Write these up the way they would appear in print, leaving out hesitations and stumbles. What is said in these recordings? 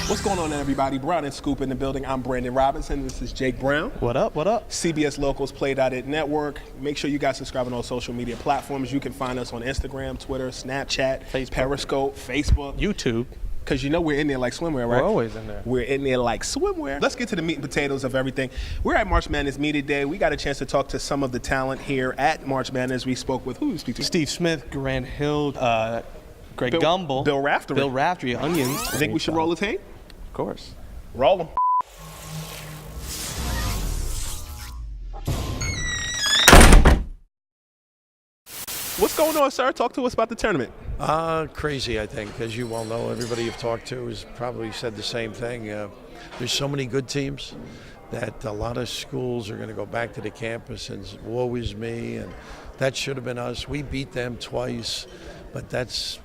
What's going on, everybody? Brown and Scoop in the building. I'm Brandon Robinson. This is Jake Brown. What up? What up? CBS Locals Play.it Network. Make sure you guys subscribe on all social media platforms. You can find us on Instagram, Twitter, Snapchat, Facebook. Periscope, Facebook, YouTube. Because you know we're in there like swimwear, right? We're always in there. We're in there like swimwear. Let's get to the meat and potatoes of everything. We're at March Madness Media Day. We got a chance to talk to some of the talent here at March Madness. We spoke with who? Did we speak to? Steve Smith, Grant Hill, Greg Gumbel. Bill Raftery. Bill Raftery, Onions. I think we should roll the tape? Of course. Roll them. What's going on, sir? Talk to us about the tournament. Crazy, I think. As you well know, everybody you've talked to has probably said the same thing. There's so many good teams that a lot of schools are going to go back to the campus and woe is me, and that should have been us. We beat them twice, but that's,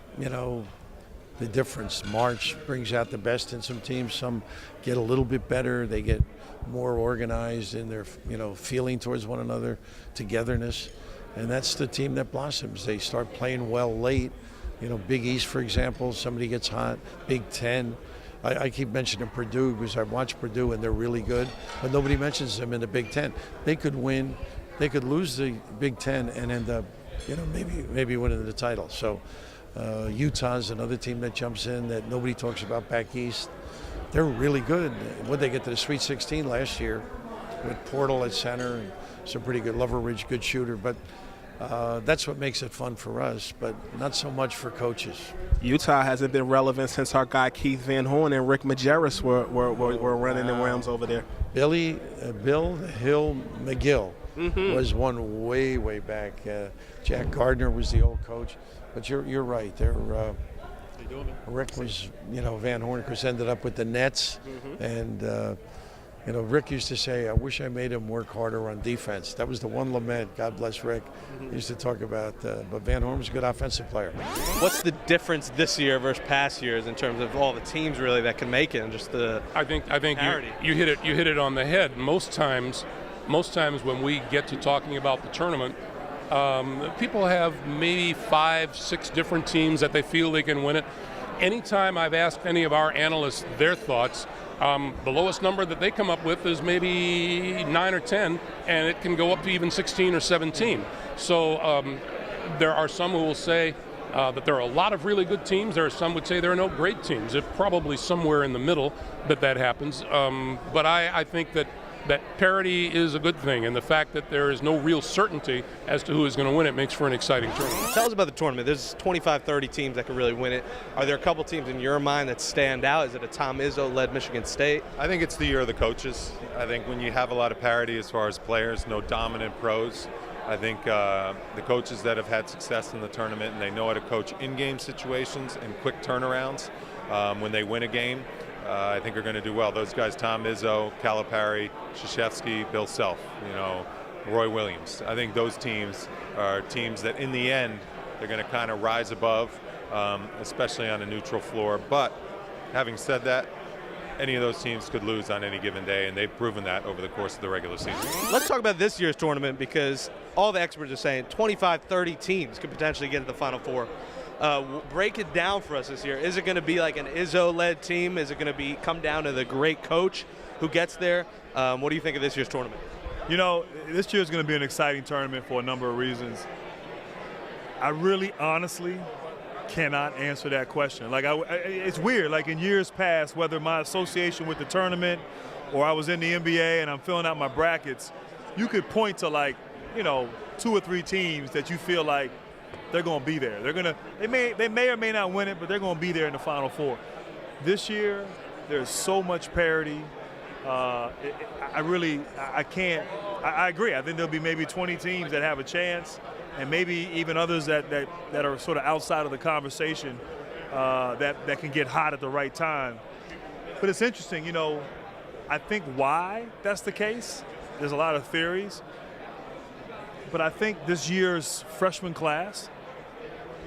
the difference. March brings out the best in some teams. Some get a little bit better. They get more organized in their, feeling towards one another, togetherness. And that's the team that blossoms. They start playing well late. Big East, for example, somebody gets hot. Big Ten. I keep mentioning Purdue because I watch Purdue and they're really good, but nobody mentions them in the Big Ten. They could win. They could lose the Big Ten and end up, maybe winning the title. So Utah's another team that jumps in that nobody talks about back east. They're really good. When they get to the Sweet 16 last year with Portal at center and some pretty good, Loveridge, good shooter, but that's what makes it fun for us, but not so much for coaches. Utah hasn't been relevant since our guy Keith Van Horn and Rick Majerus were running the Rams over there. Bill Hill McGill was one way back. Jack Gardner was the old coach, but you're right. Rick was, Van Horn, of course, ended up with the Nets, and Rick used to say, I wish I made him work harder on defense. That was the one lament, God bless Rick, he used to talk about. But Van Horn was a good offensive player. What's the difference this year versus past years in terms of all the teams really that can make it and just the I think parity? you hit it on the head. Most times when we get to talking about the tournament, people have maybe 5-6 different teams that they feel they can win it. Anytime I've asked any of our analysts their thoughts, the lowest number that they come up with is maybe 9 or 10, and it can go up to even 16 or 17. So there are some who will say that there are a lot of really good teams. There are some who would say there are no great teams. It's probably somewhere in the middle that happens. But I think that parity is a good thing, and the fact that there is no real certainty as to who is going to win it makes for an exciting tournament. Tell us about the tournament. There's 25-30 teams that can really win it. Are there a couple teams in your mind that stand out? Is it a Tom Izzo-led Michigan State? I think it's the year of the coaches. I think when you have a lot of parity as far as players, no dominant pros, I think the coaches that have had success in the tournament and they know how to coach in-game situations and quick turnarounds when they win a game, I think are going to do well. Those guys, Tom Izzo, Calipari, Krzyzewski, Bill Self, Roy Williams. I think those teams are teams that in the end, they're going to kind of rise above, especially on a neutral floor. But having said that, any of those teams could lose on any given day, and they've proven that over the course of the regular season. Let's talk about this year's tournament because all the experts are saying 25-30 teams could potentially get to the Final Four. Break it down for us this year. Is it going to be like an Izzo-led team? Is it going to come down to the great coach who gets there? What do you think of this year's tournament? This year is going to be an exciting tournament for a number of reasons. I really, honestly, cannot answer that question. It's weird. Like in years past, whether my association with the tournament or I was in the NBA and I'm filling out my brackets, you could point to 2 or 3 teams that you feel like they're going to be there. They may or may not win it, but they're going to be there in the Final Four. This year, there's so much parity. I agree. I think there'll be maybe 20 teams that have a chance, and maybe even others that are sort of outside of the conversation that can get hot at the right time. But it's interesting, I think why that's the case. There's a lot of theories. But I think this year's freshman class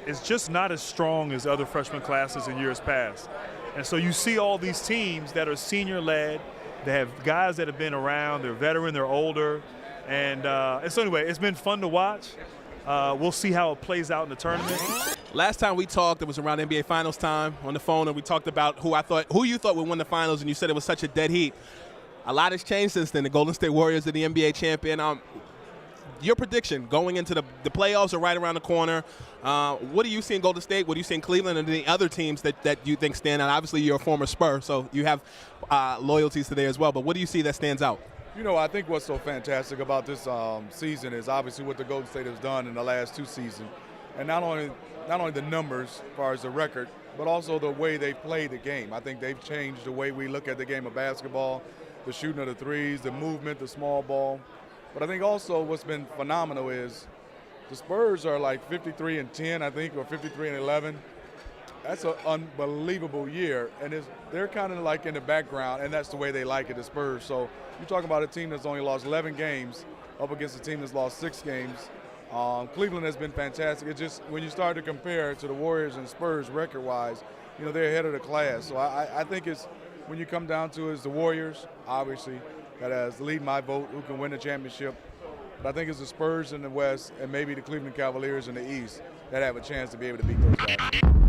is just not as strong as other freshman classes in years past. And so you see all these teams that are senior-led. They have guys that have been around. They're veteran. They're older. And so anyway, it's been fun to watch. We'll see how it plays out in the tournament. Last time we talked, it was around NBA Finals time on the phone, and we talked about who you thought would win the finals, and you said it was such a dead heat. A lot has changed since then. The Golden State Warriors are the NBA champion. Your prediction going into the playoffs are right around the corner. What do you see in Golden State? What do you see in Cleveland and the other teams that you think stand out? Obviously, you're a former Spur, so you have loyalties to there as well. But what do you see that stands out? You know, I think what's so fantastic about this season is obviously what the Golden State has done in the last 2 seasons. And not only the numbers as far as the record, but also the way they play the game. I think they've changed the way we look at the game of basketball, the shooting of the threes, the movement, the small ball. But I think also what's been phenomenal is the Spurs are like 53-10, I think, or 53-11. That's an unbelievable year, and they're kind of like in the background, and that's the way they like it, the Spurs. So you're talking about a team that's only lost 11 games up against a team that's lost 6 games. Cleveland has been fantastic. It's just when you start to compare to the Warriors and Spurs record-wise, you know, they're ahead of the class. So I think it's when you come down to it, it's the Warriors, obviously, that has lead my vote, who can win the championship. But I think it's the Spurs in the West and maybe the Cleveland Cavaliers in the East that have a chance to be able to beat those guys.